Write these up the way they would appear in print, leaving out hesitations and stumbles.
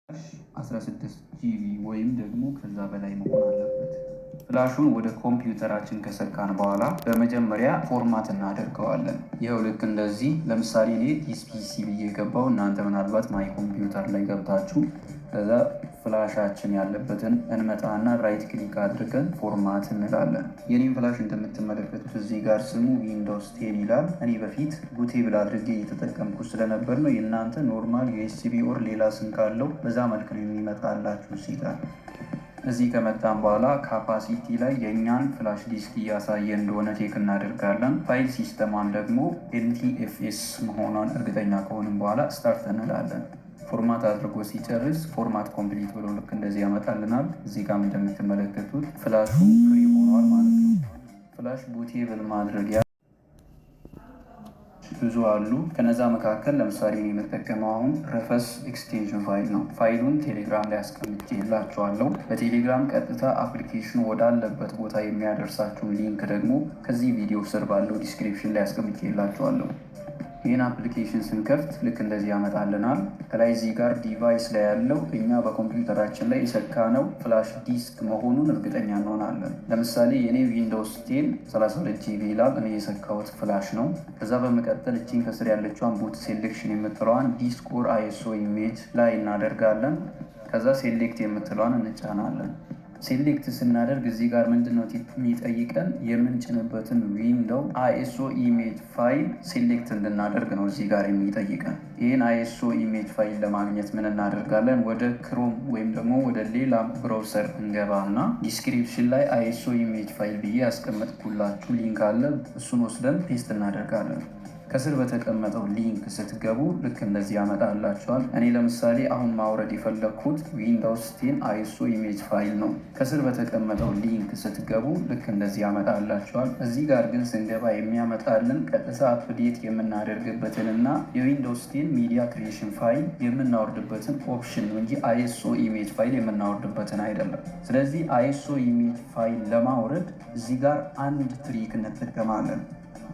16 ጂቢ ወይም ደግሞ ከዛ በላይ መሆን አለበት። ፍላሹን ወደ ኮምፒውተራችን ከሰካን በኋላ በመጀመሪያ ፎርማት እናደርገዋለን። ይኸው ልክ እንደዚህ። ለምሳሌ እኔ ዲስፒሲ ብዬ ገባው። እናንተ ምናልባት ማይ ኮምፒውተር ላይ ገብታችሁ ከዛ ፍላሻችን ያለበትን እንመጣና ራይት ክሊክ አድርገን ፎርማት እንላለን። የኔም ፍላሽ እንደምትመለከቱት እዚህ ጋር ስሙ ዊንዶውስ 10 ይላል። እኔ በፊት ቡቴብል አድርጌ እየተጠቀምኩ ስለነበር ነው። የእናንተ ኖርማል ዩኤስቢ ኦር ሌላ ስም ካለው በዛ መልክ ነው የሚመጣላችሁ። እዚህ ጋር እዚህ ከመጣን በኋላ ካፓሲቲ ላይ የእኛን ፍላሽ ዲስክ እያሳየ እንደሆነ ቼክ እናደርጋለን። ፋይል ሲስተሟን ደግሞ NTFS መሆኗን እርግጠኛ ከሆንም በኋላ ስታርት እንላለን። ፎርማት አድርጎ ሲጨርስ ፎርማት ኮምፕሊት ብሎ ልክ እንደዚህ ያመጣልናል። እዚህ ጋር እንደምትመለከቱት ፍላሹ ፍሪ ሆኗል ማለት ነው። ፍላሽ ቡቴብል ማድረጊያ ብዙ አሉ። ከነዛ መካከል ለምሳሌ የምጠቀመው አሁን ረፈስ ኤክስቴንሽን ፋይል ነው። ፋይሉን ቴሌግራም ላይ አስቀምጬላችኋለሁ። በቴሌግራም ቀጥታ አፕሊኬሽኑ ወዳለበት ቦታ የሚያደርሳችሁን ሊንክ ደግሞ ከዚህ ቪዲዮ ስር ባለው ዲስክሪፕሽን ላይ አስቀምጬላችኋለሁ። ይህን አፕሊኬሽን ስንከፍት ልክ እንደዚህ ያመጣልናል። ከላይ እዚህ ጋር ዲቫይስ ላይ ያለው እኛ በኮምፒውተራችን ላይ የሰካነው ፍላሽ ዲስክ መሆኑን እርግጠኛ እንሆናለን። ለምሳሌ የኔ ዊንዶውስ 10 32 ጂቢ ይላል። እኔ የሰካሁት ፍላሽ ነው። ከዛ በመቀጠል እቺን ከስር ያለችዋን ቡት ሴሌክሽን የምትለዋን ዲስክ ኦር ISO ኢሜጅ ላይ እናደርጋለን። ከዛ ሴሌክት የምትለዋን እንጫናለን። ሴሌክት ስናደርግ እዚህ ጋር ምንድነው የሚጠይቀን? የምንጭንበትን ዊንዶው ISO ኢሜጅ ፋይል ሴሌክት እንድናደርግ ነው እዚህ ጋር የሚጠይቀን። ይህን ISO ኢሜጅ ፋይል ለማግኘት ምን እናደርጋለን? ወደ ክሮም ወይም ደግሞ ወደ ሌላ ብራውዘር እንገባና ዲስክሪፕሽን ላይ ISO ኢሜጅ ፋይል ብዬ ያስቀመጥኩላችሁ ሊንክ አለ። እሱን ወስደን ፔስት እናደርጋለን። ከስር በተቀመጠው ሊንክ ስትገቡ ልክ እንደዚህ ያመጣላቸዋል። እኔ ለምሳሌ አሁን ማውረድ የፈለግኩት ዊንዶውስ 10 ISO ኢሜጅ ፋይል ነው። ከስር በተቀመጠው ሊንክ ስትገቡ ልክ እንደዚህ ያመጣላቸዋል። እዚህ ጋር ግን ስንገባ የሚያመጣልን ቀጥታ አፕዴት የምናደርግበትንና የዊንዶውስ 10 ሚዲያ ክሪኤሽን ፋይል የምናወርድበትን ኦፕሽን ነው እንጂ ISO ኢሜጅ ፋይል የምናወርድበትን አይደለም። ስለዚህ ISO ኢሜጅ ፋይል ለማውረድ እዚህ ጋር አንድ ትሪክ እንጠቀማለን።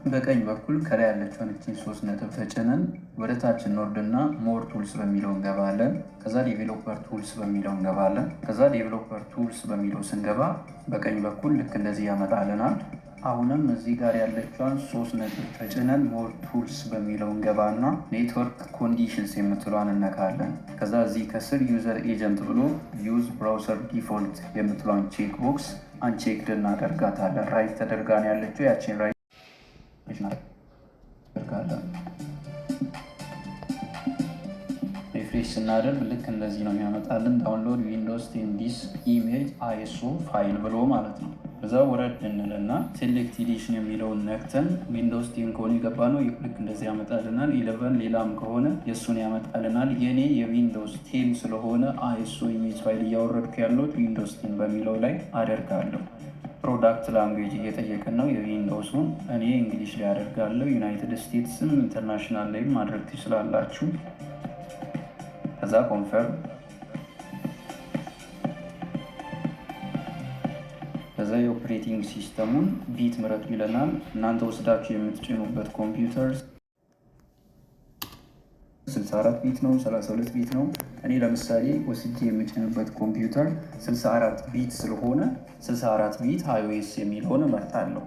በቀኝ በኩል ከላይ ያለችውን እቺን 3 ነጥብ ተጭነን ወደ ታች እንወርድና ሞር ቱልስ በሚለው እንገባለን። ከዛ ዴቨሎፐር ቱልስ በሚለው እንገባለን። ከዛ ዴቨሎፐር ቱልስ በሚለው ስንገባ በቀኝ በኩል ልክ እንደዚህ ያመጣልናል። አሁንም እዚህ ጋር ያለችውን 3 ነጥብ ተጭነን ሞር ቱልስ በሚለው እንገባና ኔትወርክ ኮንዲሽንስ የምትሏን እነካለን። ከዛ እዚህ ከስር ዩዘር ኤጀንት ብሎ ዩዝ ብራውዘር ዲፎልት የምትሏን ቼክ ቦክስ አንቼክድ እናደርጋታለን። ራይት ተደርጋ ነው ያለችው። ያችን ራይት ሪፍሬሽ ስናደርግ ልክ እንደዚህ ነው የሚያመጣልን። ዳውንሎድ ዊንዶውስ 10 ዲስክ ኢሜጅ ISO ፋይል ብሎ ማለት ነው። ከዛ ወረድ እንልና ሴሌክት ኤዲሽን የሚለውን ነክተን ዊንዶውስ 10 ከሆነ የገባ ነው ልክ እንደዚህ ያመጣልናል። 11 ሌላም ከሆነ የእሱን ያመጣልናል። የኔ የዊንዶውስ 10 ስለሆነ ISO ኢሜጅ ፋይል እያወረድኩ ያለሁት ዊንዶውስ 10 በሚለው ላይ አደርጋለሁ። ፕሮዳክት ላንጉዌጅ እየጠየቅን ነው የዊንዶውሱን። እኔ እንግሊሽ ላይ አደርጋለሁ። ዩናይትድ ስቴትስም ኢንተርናሽናል ላይም ማድረግ ትችላላችሁ። ከዛ ኮንፈርም። ከዛ የኦፕሬቲንግ ሲስተሙን ቢት ምረጡ ይለናል። እናንተ ወስዳችሁ የምትጭኑበት ኮምፒውተር 64 ቢት ነው 32 ቢት ነው። እኔ ለምሳሌ ወስጄ የምጭንበት ኮምፒውተር 64 ቢት ስለሆነ 64 ቢት iOS የሚለውን እመርጣለሁ።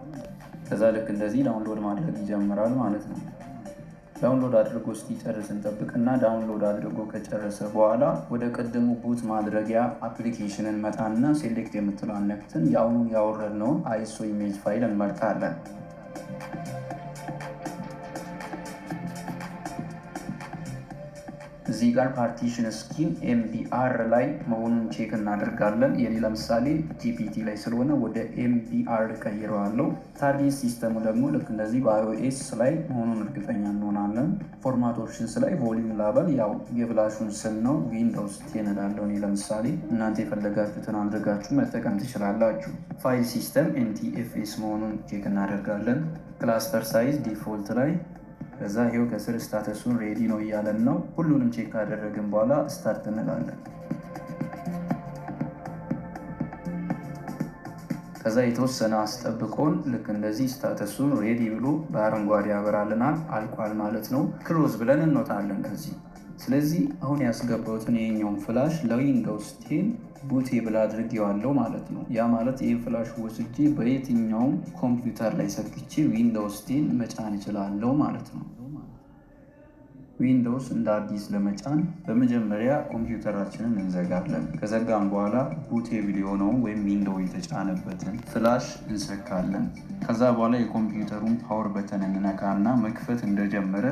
ከዛ ልክ እንደዚህ ዳውንሎድ ማድረግ ይጀምራል ማለት ነው። ዳውንሎድ አድርጎ እስኪጨርስ እንጠብቅና ዳውንሎድ አድርጎ ከጨረሰ በኋላ ወደ ቀድሞ ቡት ማድረጊያ አፕሊኬሽንን መጣና ሴሌክት የምትለውን ነክተን የአሁኑን ያወረድነውን ISO ኢሜጅ ፋይል እንመርጣለን። እዚህ ጋር ፓርቲሽን ስኪም MBR ላይ መሆኑን ቼክ እናደርጋለን። የኔ ለምሳሌ GPT ላይ ስለሆነ ወደ MBR ቀይረዋለሁ። ታርጌት ሲስተሙ ደግሞ ልክ እንደዚህ በiOS ላይ መሆኑን እርግጠኛ እንሆናለን። ፎርማት ኦፕሽንስ ላይ ቮሊዩም ላበል ያው የፍላሹን ስም ነው ዊንዶውስ 10 እላለሁ እኔ ለምሳሌ። እናንተ የፈለጋችሁትን አድርጋችሁ መጠቀም ትችላላችሁ። ፋይል ሲስተም NTFS መሆኑን ቼክ እናደርጋለን። ክላስተር ሳይዝ ዲፎልት ላይ ከዛ ይሄው ከስር ስታተሱን ሬዲ ነው እያለን ነው። ሁሉንም ቼክ ካደረግን በኋላ ስታርት እንላለን። ከዛ የተወሰነ አስጠብቆን ልክ እንደዚህ ስታተሱን ሬዲ ብሎ በአረንጓዴ ያበራልናል። አልቋል ማለት ነው። ክሎዝ ብለን እንወጣለን ከዚህ ስለዚህ አሁን ያስገባሁትን ይሄኛውን ፍላሽ ለዊንዶውስ 10 ቡቴብል አድርጌዋለሁ ማለት ነው። ያ ማለት ይህ ፍላሽ ወስጄ በየትኛውም ኮምፒውተር ላይ ሰክቼ ዊንዶውስ 10 መጫን እችላለሁ ማለት ነው። ዊንዶውስ እንደ አዲስ ለመጫን በመጀመሪያ ኮምፒውተራችንን እንዘጋለን። ከዘጋን በኋላ ቡቴብል የሆነውን ወይም ዊንዶው የተጫነበትን ፍላሽ እንሰካለን። ከዛ በኋላ የኮምፒውተሩን ፓወር በተን እንነካና መክፈት እንደጀመረ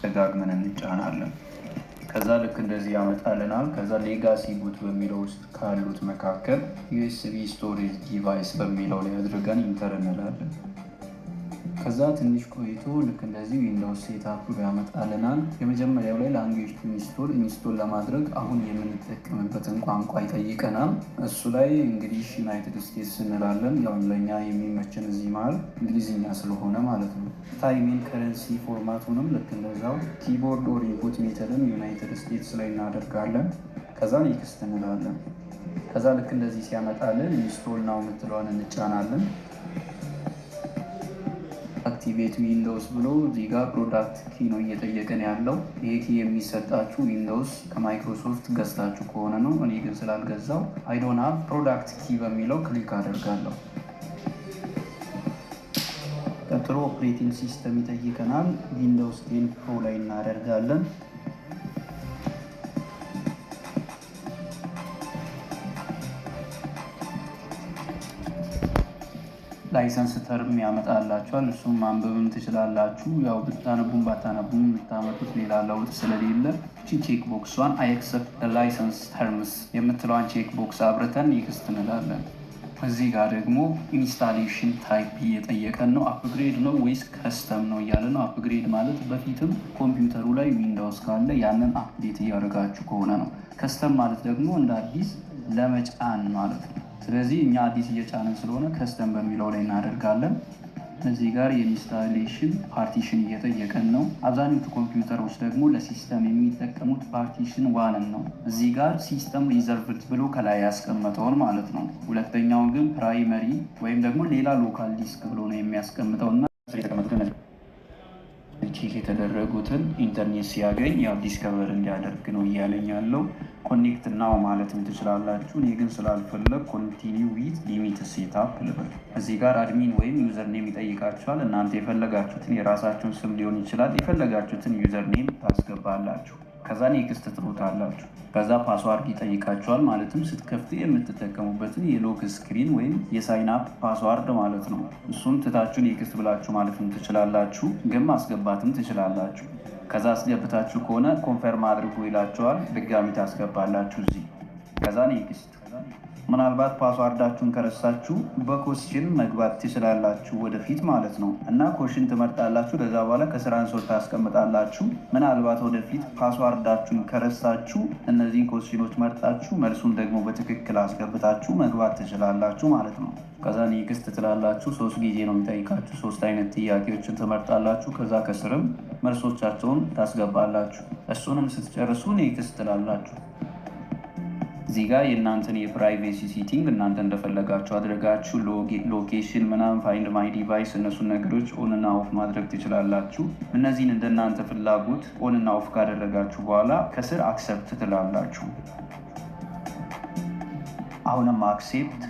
ደጋግመን እንጫናለን። ከዛ ልክ እንደዚህ ያመጣልናል። ከዛ ሌጋሲ ቡት በሚለው ውስጥ ካሉት መካከል ዩኤስቢ ስቶሬጅ ዲቫይስ በሚለው ላይ አድርገን ኢንተር እንላለን። ከዛ ትንሽ ቆይቶ ልክ እንደዚህ ዊንዶውስ ሴትአፕ ያመጣልናል። የመጀመሪያው ላይ ላንጉዌጅ ኢንስቶል ለማድረግ አሁን የምንጠቀምበትን ቋንቋ ይጠይቀናል። እሱ ላይ እንግሊሽ ዩናይትድ ስቴትስ እንላለን። ያው ለእኛ የሚመችን እዚህ መሀል እንግሊዝኛ ስለሆነ ማለት ነው። ታይሚን ከረንሲ ፎርማቱንም ልክ እንደዛው ኪቦርድ ኦር ኢንፑት ሜተድን ዩናይትድ ስቴትስ ላይ እናደርጋለን። ከዛ ኔክስት እንላለን። ከዛ ልክ እንደዚህ ሲያመጣልን ኢንስቶል ናው የምትለዋን እንጫናለን። አክቲቬት ዊንዶውስ ብሎ እዚህ ጋር ፕሮዳክት ኪ ነው እየጠየቀን ያለው። ይሄ ኪ የሚሰጣችሁ ዊንዶውስ ከማይክሮሶፍት ገዝታችሁ ከሆነ ነው። እኔ ግን ስላልገዛው አይዶን ሀብ ፕሮዳክት ኪ በሚለው ክሊክ አደርጋለሁ። ቀጥሎ ኦፕሬቲንግ ሲስተም ይጠይቀናል። ዊንዶውስ 10 ፕሮ ላይ እናደርጋለን። ላይሰንስ ተርም ያመጣላችኋል። እሱም ማንበብም ትችላላችሁ። ያው ብታነቡም ባታነቡም የምታመጡት ሌላ ለውጥ ስለሌለ ቼክ ቦክሷን አይ አክሰፕት ላይሰንስ ተርምስ የምትለዋን ቼክ ቦክስ አብርተን ኔክስት እንላለን። እዚህ ጋር ደግሞ ኢንስታሌሽን ታይፕ እየጠየቀን ነው። አፕግሬድ ነው ወይስ ከስተም ነው እያለ ነው። አፕግሬድ ማለት በፊትም ኮምፒውተሩ ላይ ዊንዶውስ ካለ ያንን አፕዴት እያደረጋችሁ ከሆነ ነው። ከስተም ማለት ደግሞ እንደ አዲስ ለመጫን ማለት ነው። ስለዚህ እኛ አዲስ እየጫንን ስለሆነ ከስተም በሚለው ላይ እናደርጋለን። እዚህ ጋር የኢንስታሌሽን ፓርቲሽን እየጠየቀን ነው። አብዛኞቹ ኮምፒውተሮች ደግሞ ለሲስተም የሚጠቀሙት ፓርቲሽን ዋንን ነው። እዚህ ጋር ሲስተም ሪዘርቭድ ብሎ ከላይ ያስቀመጠውን ማለት ነው። ሁለተኛውን ግን ፕራይመሪ ወይም ደግሞ ሌላ ሎካል ዲስክ ብሎ ነው የሚያስቀምጠው እና ቼክ የተደረጉትን ኢንተርኔት ሲያገኝ ያው ዲስከቨር እንዲያደርግ ነው እያለኝ ያለው። ኮኔክት ናው ማለትም ትችላላችሁ። እኔ ግን ስላልፈለግ ኮንቲኒው ዊዝ ሊሚት ሴትአፕ ልበል። እዚህ ጋር አድሚን ወይም ዩዘር ኔም ይጠይቃችኋል። እናንተ የፈለጋችሁትን የራሳችሁን ስም ሊሆን ይችላል፣ የፈለጋችሁትን ዩዘር ኔም ታስገባላችሁ። ከዛ ኔክስት ትሉታላችሁ። ከዛ ፓስዋርድ ይጠይቃችኋል። ማለትም ስትከፍቱ የምትጠቀሙበትን የሎክ ስክሪን ወይም የሳይን አፕ ፓስዋርድ ማለት ነው። እሱን ትታችሁ ኔክስት ብላችሁ ማለትም ትችላላችሁ፣ ግን ማስገባትም ትችላላችሁ። ከዛ አስገብታችሁ ከሆነ ኮንፈርም አድርጉ ይላችኋል። ድጋሚ ታስገባላችሁ እዚህ። ከዛ ኔክስት። ምናልባት ፓስዋርዳችሁን ከረሳችሁ በኮስችን መግባት ትችላላችሁ ወደፊት ማለት ነው። እና ኮሽን ትመርጣላችሁ። ከዛ በኋላ ከስራ አንሶር ታስቀምጣላችሁ። ምናልባት ወደፊት ፓስዋርዳችሁን ከረሳችሁ እነዚህን ኮስችኖች መርጣችሁ መልሱን ደግሞ በትክክል አስገብታችሁ መግባት ትችላላችሁ ማለት ነው። ከዛ ኔክስት ትላላችሁ። 3 ጊዜ ነው የሚጠይቃችሁ። 3 አይነት ጥያቄዎችን ትመርጣላችሁ። ከዛ ከስርም መልሶቻቸውን ታስገባላችሁ። እሱንም ስትጨርሱ ኔክስት ትላላችሁ። እዚህ ጋር የእናንተን የፕራይቬሲ ሴቲንግ እናንተ እንደፈለጋችሁ አድርጋችሁ ሎኬሽን ምናምን ፋይንድ ማይ ዲቫይስ እነሱን ነገሮች ኦን እና ኦፍ ማድረግ ትችላላችሁ። እነዚህን እንደናንተ ፍላጎት ኦን እና ኦፍ ካደረጋችሁ በኋላ ከስር አክሰፕት ትላላችሁ። አሁንም አክሴፕት።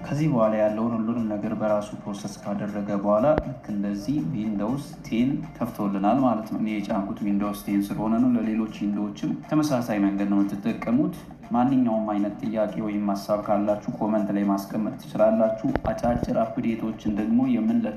ከዚህ በኋላ ያለውን ሁሉንም ነገር በራሱ ፕሮሰስ ካደረገ በኋላ ልክ እንደዚህ ዊንዶውስ 10 ከፍቶልናል ማለት ነው። እኔ የጫንኩት ዊንዶውስ 10 ስለሆነ ነው። ለሌሎች ዊንዶዎችም ተመሳሳይ መንገድ ነው የምትጠቀሙት። ማንኛውም አይነት ጥያቄ ወይም ሀሳብ ካላችሁ ኮመንት ላይ ማስቀመጥ ትችላላችሁ። አጫጭር አፕዴቶችን ደግሞ የምንለቅ